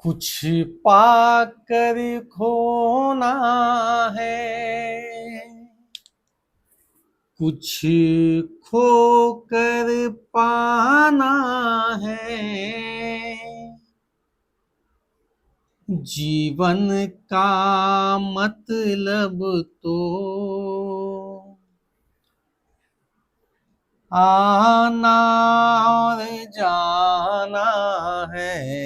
कुछ पाकर खोना है, कुछ खोकर पाना है। जीवन का मतलब तो आना और जाना है।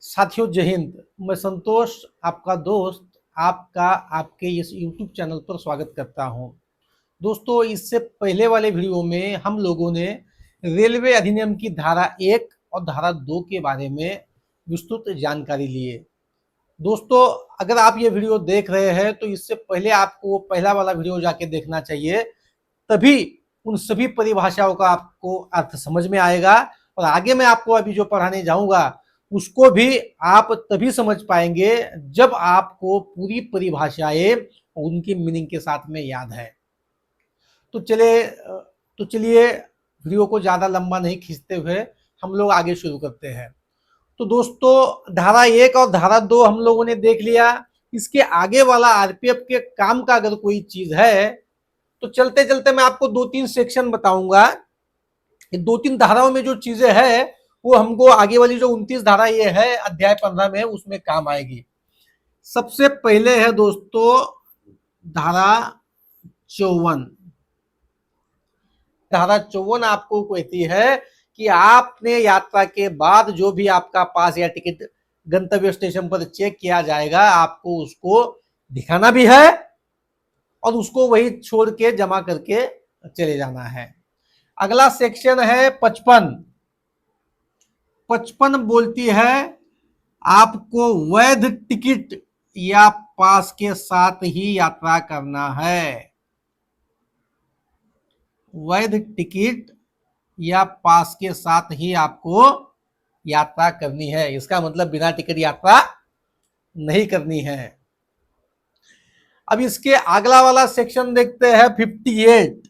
साथियों, जय हिंद। मैं संतोष, आपका दोस्त, आपका आपके इस YouTube चैनल पर स्वागत करता हूं। दोस्तों, इससे पहले वाले वीडियो में हम लोगों ने रेलवे अधिनियम की धारा 1 और धारा 2 के बारे में विस्तृत जानकारी लिए। दोस्तों, अगर आप ये वीडियो देख रहे हैं तो इससे पहले आपको पहला वाला वीडियो जाके देखना चाहिए, तभी उन सभी परिभाषाओं का आपको अर्थ समझ में आएगा। और आगे मैं आपको अभी जो पढ़ाने जाऊंगा उसको भी आप तभी समझ पाएंगे जब आपको पूरी परिभाषाएं उनकी मीनिंग के साथ में याद है। तो चलिए वीडियो को ज्यादा लंबा नहीं खींचते हुए हम लोग आगे शुरू करते हैं। तो दोस्तों, धारा 1 और धारा 2 हम लोगों ने देख लिया। इसके आगे वाला आरपीएफ के काम का अगर कोई चीज है तो चलते चलते मैं आपको 2-3 सेक्शन बताऊंगा। ये 2-3 धाराओं में जो चीजें हैं वो हमको आगे वाली जो 29 धारा ये है अध्याय 15 में उसमें काम आएगी। सबसे पहले है दोस्तों धारा 54। धारा 54 आपको कहती है कि आपने यात्रा के बाद जो भी आपका पास या टिकट गंतव्य स्टेशन पर चेक किया जाएगा, आपको उसको दिखाना भी है और उसको वही छोड़ के जमा करके चले जाना है। अगला सेक्शन है 55। 55 बोलती है आपको वैध टिकट या पास के साथ ही यात्रा करना है। वैध टिकट या पास के साथ ही आपको यात्रा करनी है। इसका मतलब बिना टिकट यात्रा नहीं करनी है। अब इसके अगला वाला सेक्शन देखते हैं 58।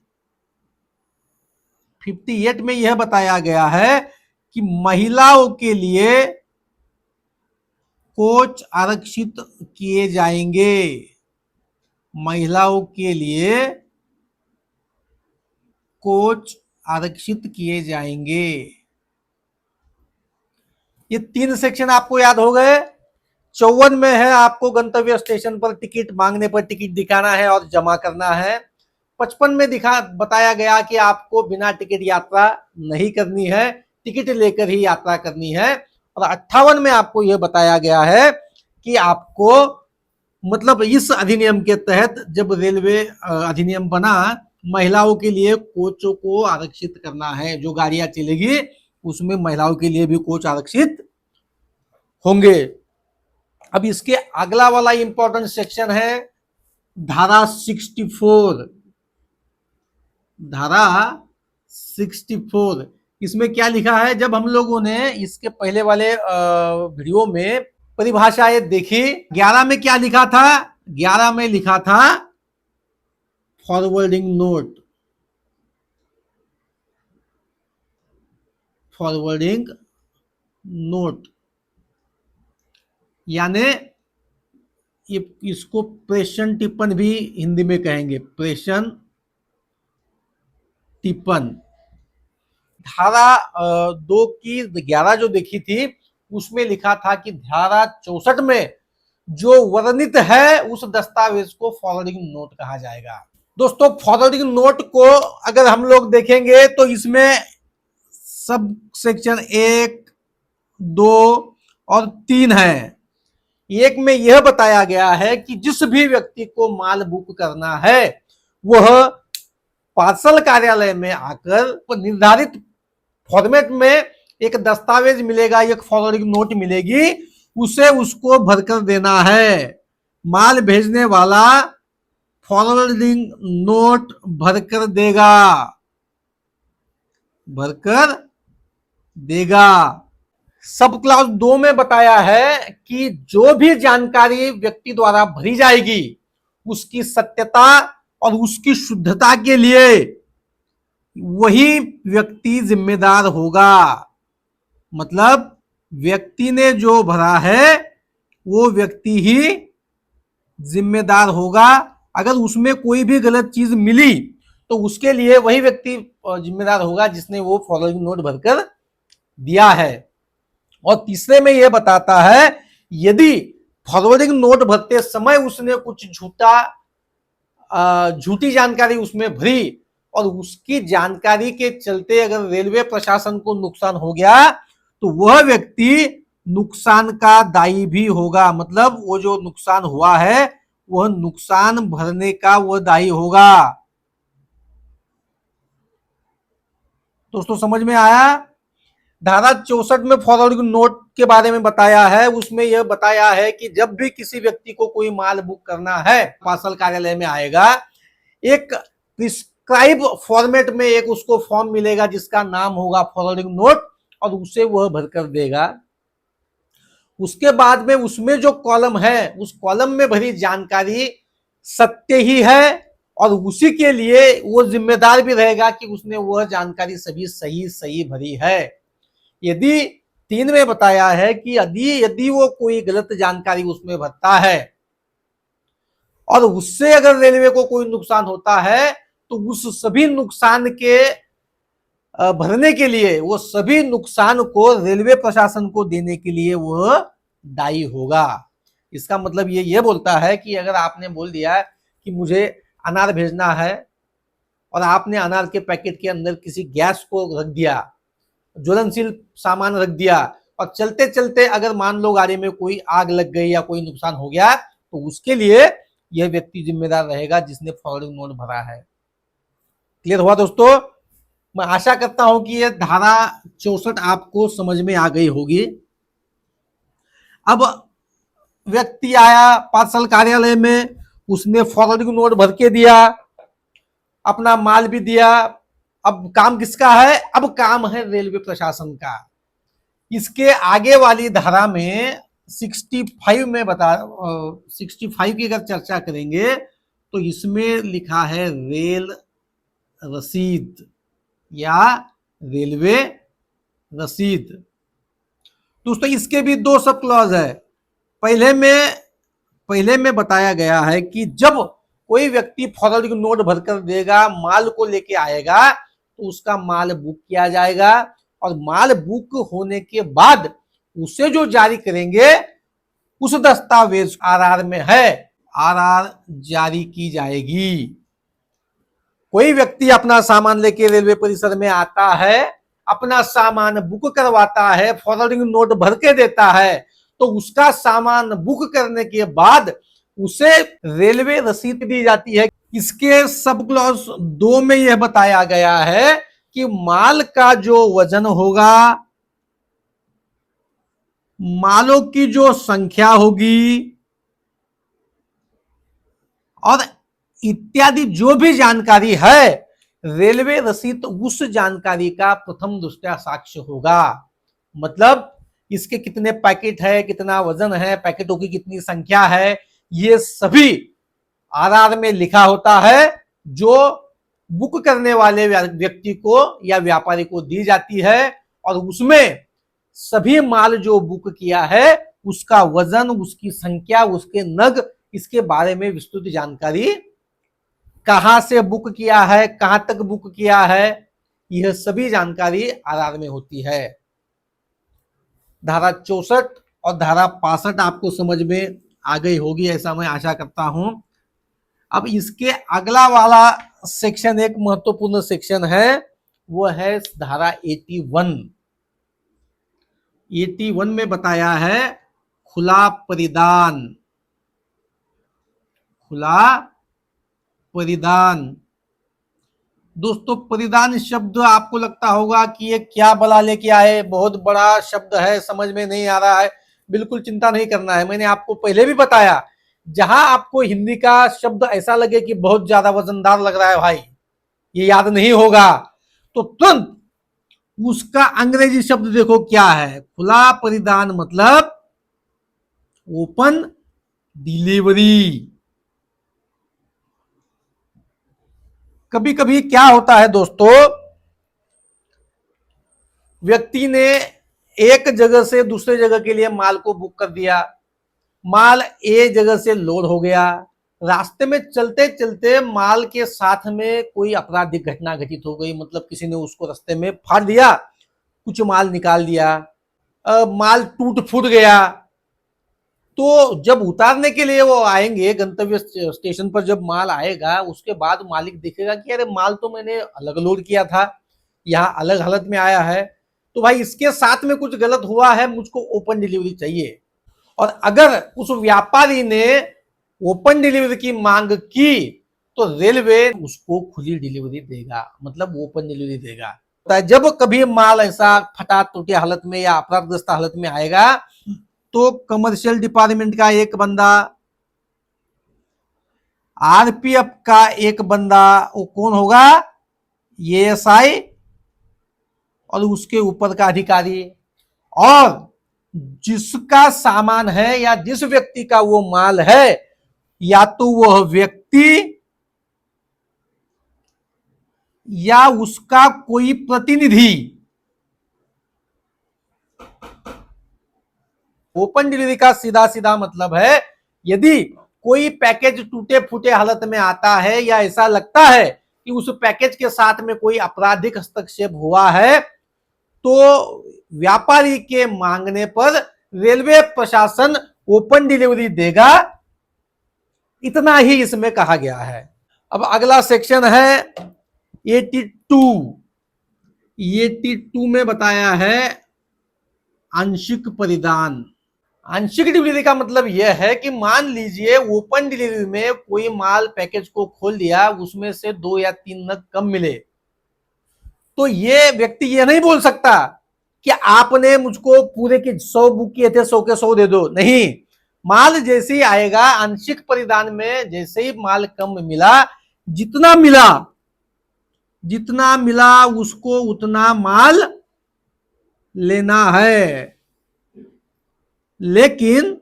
58 में यह बताया गया है कि महिलाओं के लिए कोच आरक्षित किए जाएंगे। महिलाओं के लिए कोच आरक्षित किए जाएंगे। ये 3 सेक्शन आपको याद हो गए। 54 में है आपको गंतव्य स्टेशन पर टिकट मांगने पर टिकट दिखाना है और जमा करना है। 55 में बताया गया कि आपको बिना टिकट यात्रा नहीं करनी है, टिकट लेकर ही यात्रा करनी है। और 58 में आपको यह बताया गया है कि आपको मतलब इस अधिनियम के तहत जब रेलवे अधिनियम बना, महिलाओं के लिए कोचों को आरक्षित करना है। जो गाड़ियां चलेगी उसमें महिलाओं के लिए भी कोच आरक्षित होंगे। अब इसके अगला वाला इंपॉर्टेंट सेक्शन है धारा 64। धारा 64 इसमें क्या लिखा है? जब हम लोगों ने इसके पहले वाले वीडियो में परिभाषाएं देखी, 11 में क्या लिखा था? 11 में लिखा था फॉरवर्डिंग नोट। फॉरवर्डिंग नोट यानी इसको प्रेषण टिप्पण भी हिंदी में कहेंगे, प्रेषण टिप्पण। धारा 2 की 11 जो देखी थी उसमें लिखा था कि धारा 64 में जो वर्णित है उस दस्तावेज को फॉरवर्डिंग नोट कहा जाएगा। दोस्तों, फॉरवर्डिंग नोट को अगर हम लोग देखेंगे तो इसमें सब सेक्शन 1, 2 और 3 है। 1 में यह बताया गया है कि जिस भी व्यक्ति को माल बुक करना है वह पार्सल कार्यालय में आकर निर्धारित फॉर्मेट में एक दस्तावेज मिलेगा, एक फॉरवर्डिंग नोट मिलेगी, उसे उसको भरकर देना है। माल भेजने वाला फॉरवर्डिंग नोट भरकर देगा, भरकर देगा। सब क्लास 2 में बताया है कि जो भी जानकारी व्यक्ति द्वारा भरी जाएगी उसकी सत्यता और उसकी शुद्धता के लिए वही व्यक्ति जिम्मेदार होगा। मतलब व्यक्ति ने जो भरा है वो व्यक्ति ही जिम्मेदार होगा। अगर उसमें कोई भी गलत चीज मिली तो उसके लिए वही व्यक्ति जिम्मेदार होगा जिसने वो फॉरवर्डिंग नोट भरकर दिया है। और तीसरे में यह बताता है यदि फॉरवर्डिंग नोट भरते समय उसने कुछ झूठी जानकारी उसमें भरी और उसकी जानकारी के चलते अगर रेलवे प्रशासन को नुकसान हो गया तो वह व्यक्ति नुकसान का दायी भी होगा। मतलब वो जो नुकसान हुआ है वह नुकसान भरने का वह दायी होगा। दोस्तों समझ में आया? धारा 64 में फॉरवर्डिंग नोट के बारे में बताया है। उसमें यह बताया है कि जब भी किसी व्यक्ति को कोई माल बुक करना है पार्सल कार्यालय में आएगा, एक प्रिस्क्राइब फॉर्मेट में एक उसको फॉर्म मिलेगा जिसका नाम होगा फॉरवर्डिंग नोट और उसे वह भरकर देगा। उसके बाद में उसमें जो कॉलम है उस कॉलम में भरी जानकारी सत्य ही है और उसी के लिए वो जिम्मेदार भी रहेगा कि उसने वह जानकारी सभी सही भरी है। यदि 3 में बताया है कि यदि वो कोई गलत जानकारी उसमें भरता है और उससे अगर रेलवे को कोई नुकसान होता है तो उस सभी नुकसान के भरने के लिए वो सभी नुकसान को रेलवे प्रशासन को देने के लिए वह दायी होगा। इसका मतलब ये बोलता है कि अगर आपने बोल दिया कि मुझे अनार भेजना है और आपने अनार के पैकेट के अंदर किसी गैस को रख दिया, ज्वलनशील सामान रख दिया और चलते चलते अगर मान लो गाड़ी में कोई आग लग गई या कोई नुकसान हो गया तो उसके लिए यह व्यक्ति जिम्मेदार रहेगा जिसने फॉरवर्डिंग नोट भरा है। क्लियर हुआ दोस्तों? मैं आशा करता हूं कि यह धारा 64 आपको समझ में आ गई होगी। अब व्यक्ति आया पार्सल कार्यालय में, उसने फॉरवर्डिंग नोट भर के दिया, अपना माल भी दिया। अब काम किसका है? अब काम है रेलवे प्रशासन का। इसके आगे वाली धारा में 65 में 65 की अगर चर्चा करेंगे तो इसमें लिखा है रेल रसीद या रेलवे रसीद। दोस्तों इसके भी 2 सब क्लॉज है। पहले में बताया गया है कि जब कोई व्यक्ति फॉरवर्डिंग नोट भरकर देगा, माल को लेके आएगा तो उसका माल बुक किया जाएगा और माल बुक होने के बाद उसे जो जारी करेंगे उस दस्तावेज आरआर में है, आरआर जारी की जाएगी। कोई व्यक्ति अपना सामान लेके रेलवे परिसर में आता है, अपना सामान बुक करवाता है, फॉरवर्डिंग नोट भर के देता है तो उसका सामान बुक करने के बाद उसे रेलवे रसीद दी जाती है। इसके सब क्लॉज 2 में यह बताया गया है कि माल का जो वजन होगा, मालों की जो संख्या होगी और इत्यादि जो भी जानकारी है, रेलवे रसीद उस जानकारी का प्रथम दृष्टया साक्ष्य होगा। मतलब इसके कितने पैकेट है, कितना वजन है, पैकेटों की कितनी संख्या है, ये सभी आरआर में लिखा होता है जो बुक करने वाले व्यक्ति को या व्यापारी को दी जाती है और उसमें सभी माल जो बुक किया है उसका वजन, उसकी संख्या, उसके नग, इसके बारे में विस्तृत जानकारी, कहां से बुक किया है, कहां तक बुक किया है, यह सभी जानकारी आरआर में होती है। धारा 64 और धारा 65 आपको समझ में आ गई होगी ऐसा मैं आशा करता हूं। अब इसके अगला वाला सेक्शन एक महत्वपूर्ण सेक्शन है, वो है धारा 81। 81 में बताया है खुला परिधान। खुला परिधान दोस्तों, परिधान शब्द आपको लगता होगा कि ये क्या बला लेके आए, बहुत बड़ा शब्द है, समझ में नहीं आ रहा है। बिल्कुल चिंता नहीं करना है, मैंने आपको पहले भी बताया जहां आपको हिंदी का शब्द ऐसा लगे कि बहुत ज्यादा वजनदार लग रहा है भाई, ये याद नहीं होगा, तो तुरंत उसका अंग्रेजी शब्द देखो क्या है। खुला परिधान मतलब ओपन डिलीवरी। कभी कभी क्या होता है दोस्तों, व्यक्ति ने एक जगह से दूसरे जगह के लिए माल को बुक कर दिया, माल ए जगह से लोड हो गया, रास्ते में चलते चलते माल के साथ में कोई आपराधिक घटना घटित हो गई, मतलब किसी ने उसको रास्ते में फाड़ दिया, कुछ माल निकाल दिया, माल टूट फूट गया। तो जब उतारने के लिए वो आएंगे गंतव्य स्टेशन पर, जब माल आएगा उसके बाद मालिक देखेगा कि अरे माल तो मैंने अलग लोड किया था, यहाँ अलग हालत में आया है, तो भाई इसके साथ में कुछ गलत हुआ है, मुझको ओपन डिलीवरी चाहिए। और अगर उस व्यापारी ने ओपन डिलीवरी की मांग की तो रेलवे उसको खुली डिलीवरी देगा, मतलब ओपन डिलीवरी देगा। जब कभी माल ऐसा फटा टूटे हालत में या अपराधग्रस्त हालत में आएगा तो कमर्शियल डिपार्टमेंट का एक बंदा, आरपीएफ का एक बंदा, वो कौन होगा, एएसआई, और उसके ऊपर का अधिकारी, और जिसका सामान है या जिस व्यक्ति का वो माल है, या तो वह व्यक्ति या उसका कोई प्रतिनिधि। ओपन डिलीवरी का सीधा सीधा मतलब है, यदि कोई पैकेज टूटे फूटे हालत में आता है या ऐसा लगता है कि उस पैकेज के साथ में कोई आपराधिक हस्तक्षेप हुआ है, तो व्यापारी के मांगने पर रेलवे प्रशासन ओपन डिलीवरी देगा। इतना ही इसमें कहा गया है। अब अगला सेक्शन है 82। 82 में बताया है आंशिक परिधान। आंशिक डिलीवरी का मतलब यह है कि मान लीजिए ओपन डिलीवरी में कोई माल पैकेज को खोल दिया, उसमें से 2 या 3 नग कम मिले, तो ये व्यक्ति ये नहीं बोल सकता कि आपने मुझको पूरे के 100 बुक किए थे, 100 के 100 दे दो। नहीं, माल जैसे ही आएगा आंशिक परिधान में, जैसे ही माल कम मिला, जितना मिला जितना मिला उसको उतना माल लेना है। लेकिन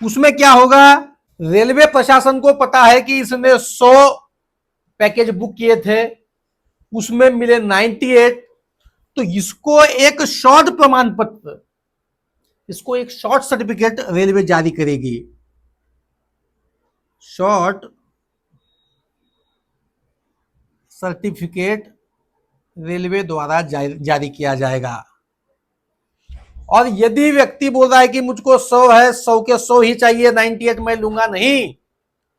उसमें क्या होगा, रेलवे प्रशासन को पता है कि इसने 100 पैकेज बुक किए थे, उसमें मिले 98, तो इसको एक शॉर्ट प्रमाण पत्र, इसको एक शॉर्ट सर्टिफिकेट रेलवे जारी करेगी। शॉर्ट सर्टिफिकेट रेलवे द्वारा जारी किया जाएगा। और यदि व्यक्ति बोल रहा है कि मुझको 100 है, 100 के 100 ही चाहिए, 98 मैं लूंगा नहीं,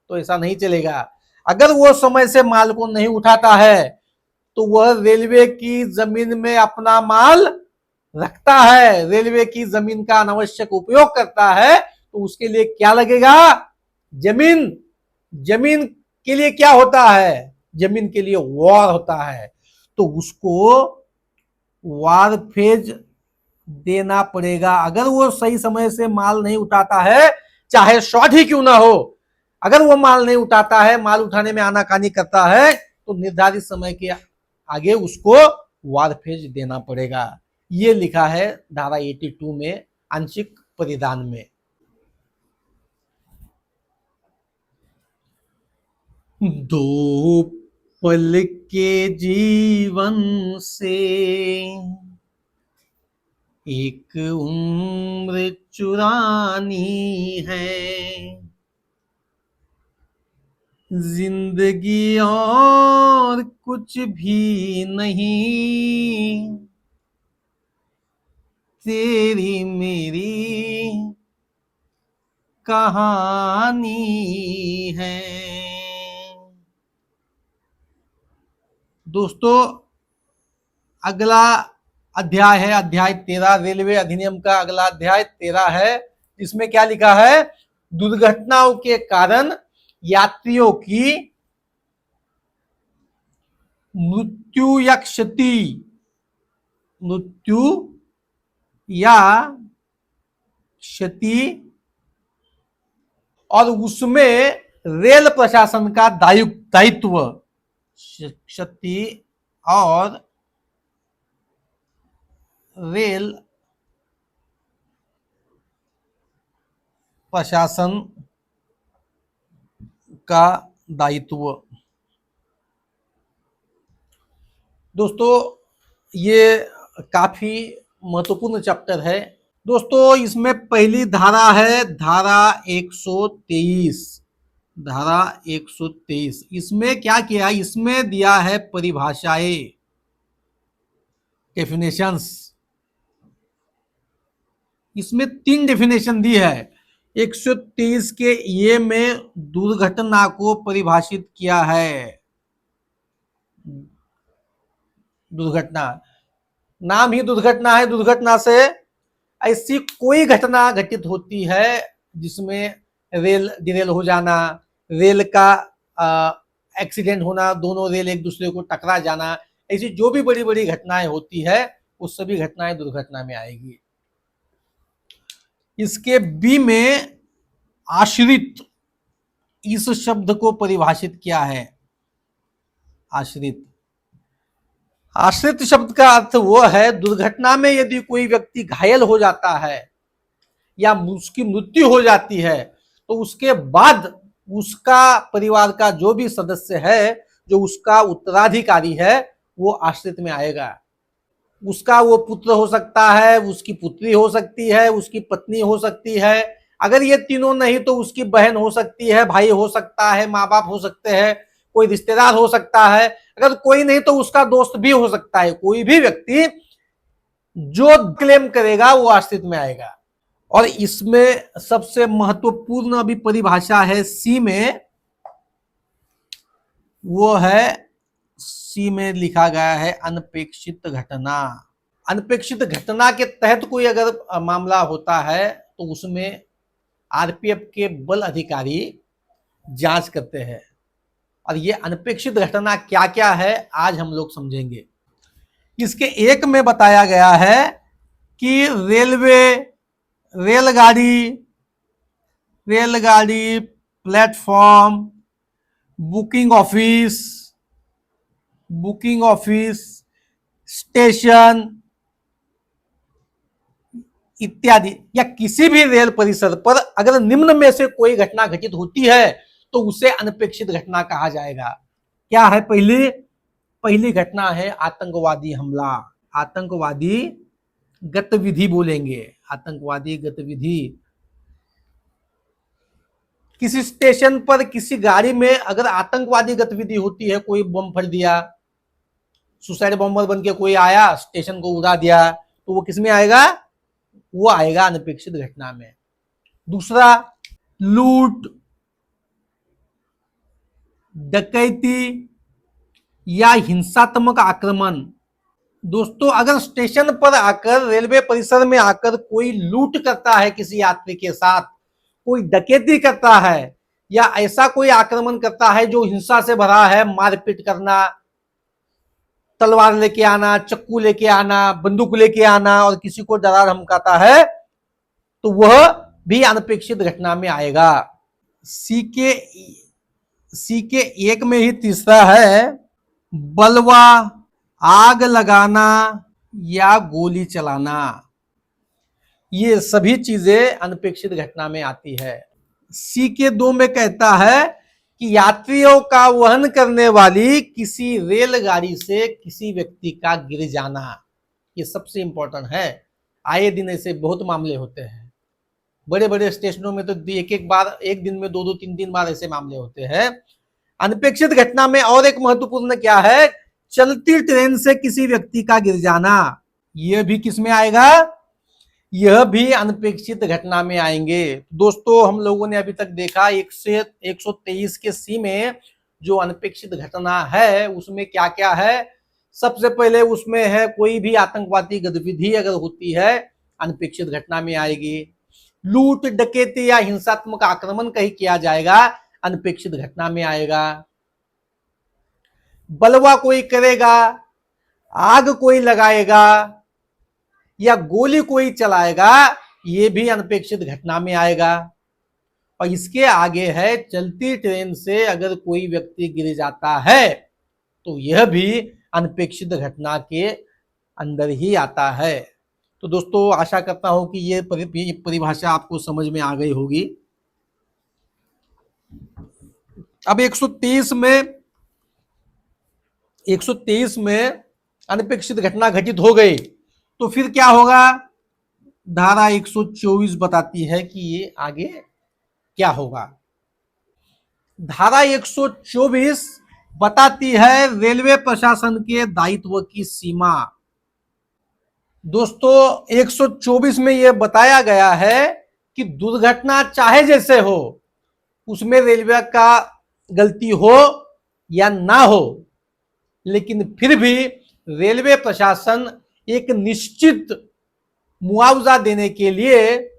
तो ऐसा नहीं चलेगा। अगर वो समय से माल को नहीं उठाता है तो वह रेलवे की जमीन में अपना माल रखता है, रेलवे की जमीन का अनावश्यक उपयोग करता है, तो उसके लिए क्या लगेगा, जमीन। जमीन के लिए क्या होता है, जमीन के लिए वार होता है, तो उसको वार फेज देना पड़ेगा। अगर वो सही समय से माल नहीं उठाता है, चाहे शॉर्ट ही क्यों ना हो, अगर वो माल नहीं उठाता है, माल उठाने में आनाकानी करता है, तो निर्धारित समय के आगे उसको वारफेज देना पड़ेगा। ये लिखा है धारा 82 में आंशिक परिधान में। दो पल के जीवन से एक उम्र चुरानी है, जिंदगी और कुछ भी नहीं, तेरी मेरी कहानी है। दोस्तों, अगला अध्याय है अध्याय 13, रेलवे अधिनियम का अगला अध्याय 13 है। इसमें क्या लिखा है, दुर्घटनाओं के कारण यात्रियों की मृत्यु या क्षति, मृत्यु या क्षति, और उसमें रेल प्रशासन का दायित्व, क्षति और रेल प्रशासन का दायित्व। दोस्तों, ये काफी महत्वपूर्ण चैप्टर है दोस्तों। इसमें पहली धारा है धारा 123। धारा 123 इसमें क्या किया, इसमें दिया है परिभाषाएं, डेफिनेशंस। इसमें 3 डेफिनेशन दी है। 123 के ये में दुर्घटना को परिभाषित किया है। दुर्घटना, नाम ही दुर्घटना है। दुर्घटना से ऐसी कोई घटना घटित होती है जिसमें रेल डिरेल हो जाना, रेल का एक्सीडेंट होना, दोनों रेल एक दूसरे को टकरा जाना, ऐसी जो भी बड़ी बड़ी घटनाएं होती है वो सभी घटनाएं दुर्घटना में आएगी। इसके बी में आश्रित, इस शब्द को परिभाषित किया है। आश्रित, आश्रित शब्द का अर्थ वो है दुर्घटना में यदि कोई व्यक्ति घायल हो जाता है या उसकी मृत्यु हो जाती है तो उसके बाद उसका परिवार का जो भी सदस्य है, जो उसका उत्तराधिकारी है, वो आश्रित में आएगा। उसका वो पुत्र हो सकता है, उसकी पुत्री हो सकती है, उसकी पत्नी हो सकती है, अगर ये तीनों नहीं तो उसकी बहन हो सकती है, भाई हो सकता है, माँ बाप हो सकते हैं, कोई रिश्तेदार हो सकता है, अगर कोई नहीं तो उसका दोस्त भी हो सकता है। कोई भी व्यक्ति जो क्लेम करेगा वो आश्रित में आएगा। और इसमें सबसे महत्वपूर्ण अभी परिभाषा है सी में, वो है सी में लिखा गया है अनपेक्षित घटना। अनपेक्षित घटना के तहत कोई अगर मामला होता है तो उसमें आरपीएफ के बल अधिकारी जांच करते हैं। और ये अनपेक्षित घटना क्या क्या है आज हम लोग समझेंगे। इसके एक में बताया गया है कि रेलगाड़ी, प्लेटफॉर्म, बुकिंग ऑफिस, स्टेशन इत्यादि, या किसी भी रेल परिसर पर अगर निम्न में से कोई घटना घटित होती है तो उसे अनपेक्षित घटना कहा जाएगा। क्या है? पहली घटना है आतंकवादी हमला। आतंकवादी गतिविधि बोलेंगे, आतंकवादी गतिविधि। किसी स्टेशन पर किसी गाड़ी में अगर आतंकवादी गतिविधि होती है, कोई बम फट दिया, सुसाइड बॉम्बर बन के कोई आया स्टेशन को उड़ा दिया, तो वो किस में आएगा? वो आएगा अनपेक्षित घटना में। दूसरा, लूट, डकैती या हिंसात्मक आक्रमण। दोस्तों, अगर स्टेशन पर आकर, रेलवे परिसर में आकर कोई लूट करता है किसी यात्री के साथ, कोई डकैती करता है या ऐसा कोई आक्रमण करता है जो हिंसा से भरा है, मारपीट करना, तलवार लेके आना, चक्कू लेके आना, बंदूक लेके आना और किसी को डरा धमकाता है, तो वह भी अनपेक्षित घटना में आएगा। सी के एक में ही तीसरा है बलवा, आग लगाना या गोली चलाना। ये सभी चीजें अनपेक्षित घटना में आती है। सी के 2 में कहता है कि यात्रियों का वहन करने वाली किसी रेलगाड़ी से किसी व्यक्ति का गिर जाना। ये सबसे इंपॉर्टेंट है। आए दिन ऐसे बहुत मामले होते हैं। बड़े बड़े स्टेशनों में तो एक बार, एक दिन में 2-2, 3-3 बार ऐसे मामले होते हैं। अनपेक्षित घटना में और एक महत्वपूर्ण क्या है? चलती ट्रेन से किसी व्यक्ति का गिर जाना। यह भी किस में आएगा? यह भी अनपेक्षित घटना में आएंगे। दोस्तों, हम लोगों ने अभी तक देखा 123 के सी में जो अनपेक्षित घटना है उसमें क्या क्या है। सबसे पहले उसमें है कोई भी आतंकवादी गतिविधि अगर होती है अनपेक्षित घटना में आएगी। लूट, डकैती या हिंसात्मक आक्रमण कहीं किया जाएगा, अनपेक्षित घटना में आएगा। बलवा कोई करेगा, आग कोई लगाएगा या गोली कोई चलाएगा, ये भी अनपेक्षित घटना में आएगा। और इसके आगे है चलती ट्रेन से अगर कोई व्यक्ति गिर जाता है तो यह भी अनपेक्षित घटना के अंदर ही आता है। तो दोस्तों, आशा करता हूं कि ये परिभाषा आपको समझ में आ गई होगी। अब 123 में अनपेक्षित घटना घटित हो गई तो फिर क्या होगा, धारा 124 बताती है कि ये आगे क्या होगा। धारा 124 बताती है रेलवे प्रशासन के दायित्व की सीमा। दोस्तों 124 में यह बताया गया है कि दुर्घटना चाहे जैसे हो, उसमें रेलवे का गलती हो या ना हो, लेकिन फिर भी रेलवे प्रशासन एक निश्चित मुआवजा देने के लिए,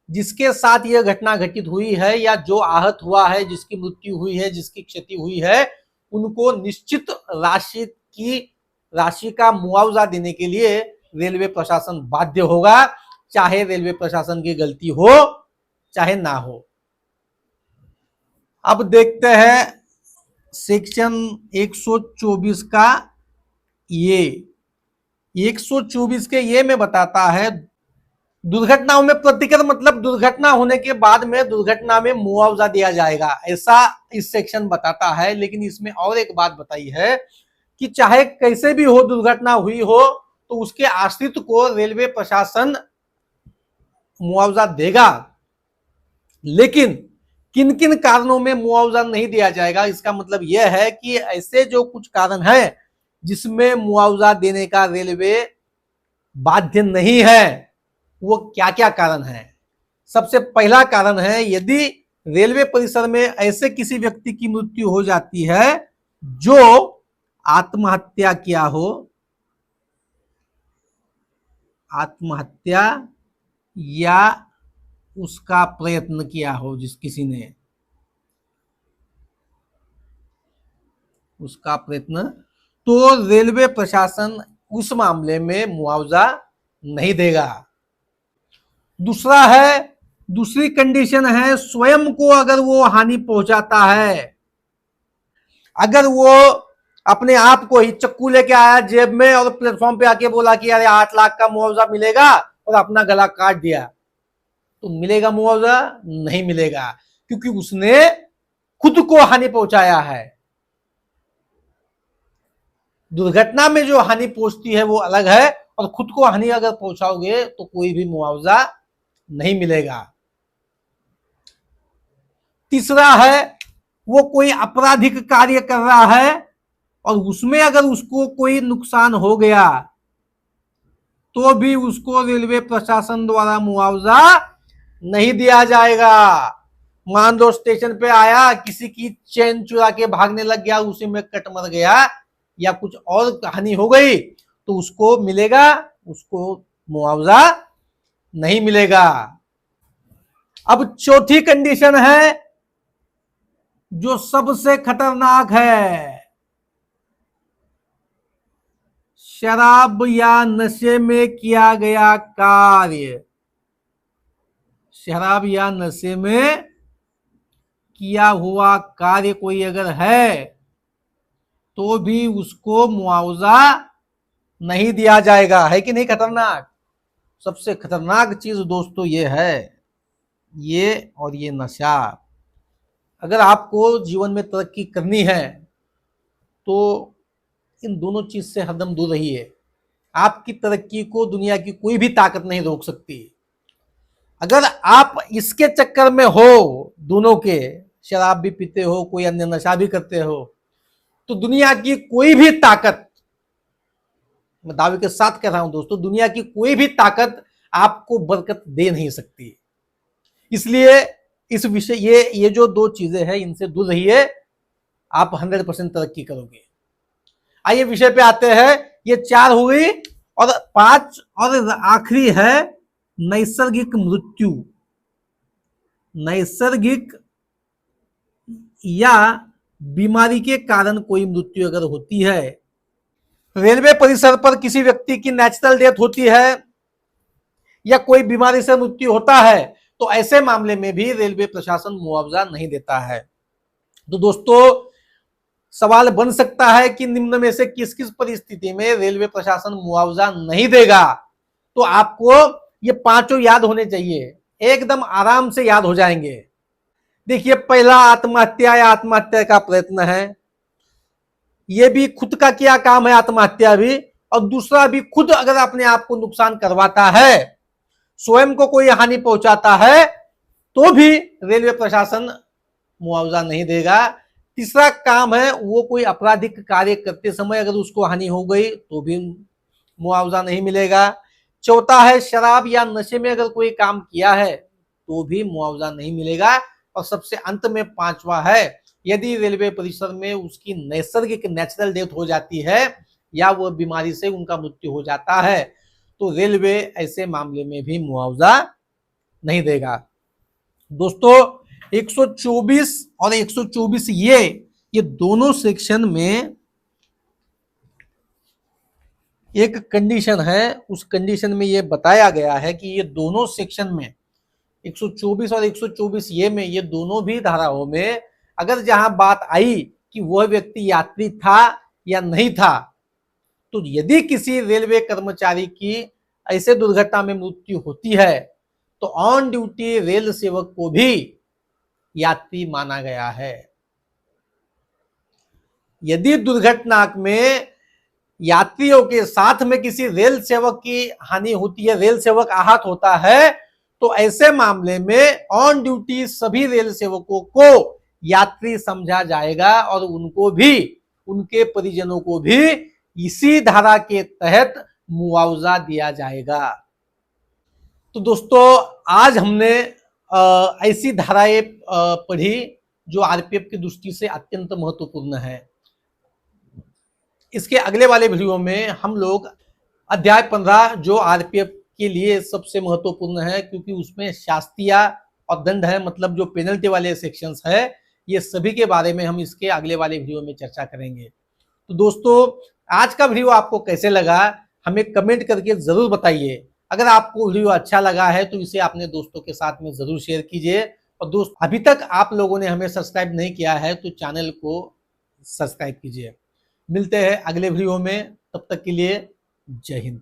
जिसके साथ यह घटना घटित हुई है या जो आहत हुआ है, जिसकी मृत्यु हुई है, जिसकी क्षति हुई है, उनको निश्चित राशि का मुआवजा देने के लिए रेलवे प्रशासन बाध्य होगा, चाहे रेलवे प्रशासन की गलती हो चाहे ना हो। अब देखते हैं सेक्शन 124 का ये 124 के ये में बताता है, दुर्घटनाओं में प्रतिकर मतलब दुर्घटना होने के बाद में दुर्घटना में मुआवजा दिया जाएगा, ऐसा इस सेक्शन बताता है। लेकिन इसमें और एक बात बताई है कि चाहे कैसे भी हो दुर्घटना हुई हो, तो उसके आश्रित को रेलवे प्रशासन मुआवजा देगा, लेकिन किन किन कारणों में मुआवजा नहीं दिया जाएगा। इसका मतलब यह है कि ऐसे जो कुछ कारण है जिसमें मुआवजा देने का रेलवे बाध्य नहीं है, वो क्या क्या कारण है। सबसे पहला कारण है, यदि रेलवे परिसर में ऐसे किसी व्यक्ति की मृत्यु हो जाती है जो आत्महत्या किया हो, आत्महत्या या उसका प्रयत्न किया हो, जिस किसी ने उसका प्रयत्न, तो रेलवे प्रशासन उस मामले में मुआवजा नहीं देगा। दूसरा है, दूसरी कंडीशन है, स्वयं को अगर वो हानि पहुंचाता है, अगर वो अपने आप को ही चक्कू लेके आया जेब में और प्लेटफॉर्म पे आके बोला कि अरे 8 लाख का मुआवजा मिलेगा, और अपना गला काट दिया, तो मिलेगा मुआवजा? नहीं मिलेगा, क्योंकि उसने खुद को हानि पहुंचाया है। दुर्घटना में जो हानि पहुंचती है वो अलग है, और खुद को हानि अगर पहुंचाओगे तो कोई भी मुआवजा नहीं मिलेगा। तीसरा है, वो कोई आपराधिक कार्य कर रहा है और उसमें अगर उसको कोई नुकसान हो गया तो भी उसको रेलवे प्रशासन द्वारा मुआवजा नहीं दिया जाएगा। मान लो स्टेशन पे आया, किसी की चेन चुरा के भागने लग गया, उसी में कट मर गया या कुछ और हानि हो गई, तो उसको मिलेगा? उसको मुआवजा नहीं मिलेगा। अब चौथी कंडीशन है जो सबसे खतरनाक है, शराब या नशे में किया गया कार्य। शराब या नशे में किया हुआ कार्य कोई अगर है तो भी उसको मुआवजा नहीं दिया जाएगा। है कि नहीं खतरनाक? सबसे खतरनाक चीज दोस्तों ये है, ये और ये नशा। अगर आपको जीवन में तरक्की करनी है तो इन दोनों चीज से हरदम दूर रहिए। आपकी तरक्की को दुनिया की कोई भी ताकत नहीं रोक सकती। अगर आप इसके चक्कर में हो, दोनों के, शराब भी पीते हो, कोई अन्य नशा भी करते हो, तो दुनिया की कोई भी ताकत, मैं दावे के साथ कह रहा हूं दोस्तों, दुनिया की कोई भी ताकत आपको बरकत दे नहीं सकती। इसलिए इस विषय ये जो दो चीजें हैं इनसे दूर रहिए, आप 100% तरक्की करोगे। आइए विषय पे आते हैं। ये 4 हुई, और 5 और आखिरी है नैसर्गिक मृत्यु। नैसर्गिक या बीमारी के कारण कोई मृत्यु अगर होती है, रेलवे परिसर पर किसी व्यक्ति की नेचुरल डेथ होती है या कोई बीमारी से मृत्यु होता है, तो ऐसे मामले में भी रेलवे प्रशासन मुआवजा नहीं देता है। तो दोस्तों सवाल बन सकता है कि निम्न में से किस किस परिस्थिति में रेलवे प्रशासन मुआवजा नहीं देगा। तो आपको ये 5 याद होने चाहिए, एकदम आराम से याद हो जाएंगे। देखिए, पहला आत्महत्या या आत्महत्या का प्रयत्न है, ये भी खुद का किया काम है आत्महत्या भी, और दूसरा भी खुद अगर अपने आप को नुकसान करवाता है, स्वयं को कोई हानि पहुंचाता है, तो भी रेलवे प्रशासन मुआवजा नहीं देगा। तीसरा काम है वो कोई आपराधिक कार्य करते समय अगर उसको हानि हो गई तो भी मुआवजा नहीं मिलेगा। चौथा है शराब या नशे में अगर कोई काम किया है तो भी मुआवजा नहीं मिलेगा। और सबसे अंत में पांचवा है यदि रेलवे परिसर में उसकी नैसर्गिक नेचुरल डेथ हो जाती है या वो बीमारी से उनका मृत्यु हो जाता है तो रेलवे ऐसे मामले में भी मुआवजा नहीं देगा। दोस्तों 124 और 124 ये दोनों सेक्शन में एक कंडीशन है, उस कंडीशन में ये बताया गया है कि ये दोनों सेक्शन में 124 और 124 में ये दोनों भी धाराओं में अगर जहां बात आई कि वह व्यक्ति यात्री था या नहीं था, तो यदि किसी रेलवे कर्मचारी की ऐसे दुर्घटना में मृत्यु होती है तो ऑन ड्यूटी रेल सेवक को भी यात्री माना गया है। यदि दुर्घटना में यात्रियों के साथ में किसी रेल सेवक की हानि होती है, रेल सेवक आहत होता है, तो ऐसे मामले में ऑन ड्यूटी सभी रेल सेवकों को यात्री समझा जाएगा और उनको भी, उनके परिजनों को भी इसी धारा के तहत मुआवजा दिया जाएगा। तो दोस्तों आज हमने ऐसी धाराएं पढ़ी जो आरपीएफ की दृष्टि से अत्यंत महत्वपूर्ण है। इसके अगले वाले वीडियो में हम लोग अध्याय 15 जो आरपीएफ के लिए सबसे महत्वपूर्ण है क्योंकि उसमें शास्तीय और दंड है, मतलब जो पेनल्टी वाले सेक्शंस है, ये सभी के बारे में हम इसके अगले वाले वीडियो में चर्चा करेंगे। तो दोस्तों आज का वीडियो आपको कैसे लगा हमें कमेंट करके जरूर बताइए। अगर आपको वीडियो अच्छा लगा है तो इसे अपने दोस्तों के साथ में जरूर शेयर कीजिए। और दोस्त अभी तक आप लोगों ने हमें सब्सक्राइब नहीं किया है तो चैनल को सब्सक्राइब कीजिए। मिलते हैं अगले वीडियो में, तब तक के लिए जय हिंद।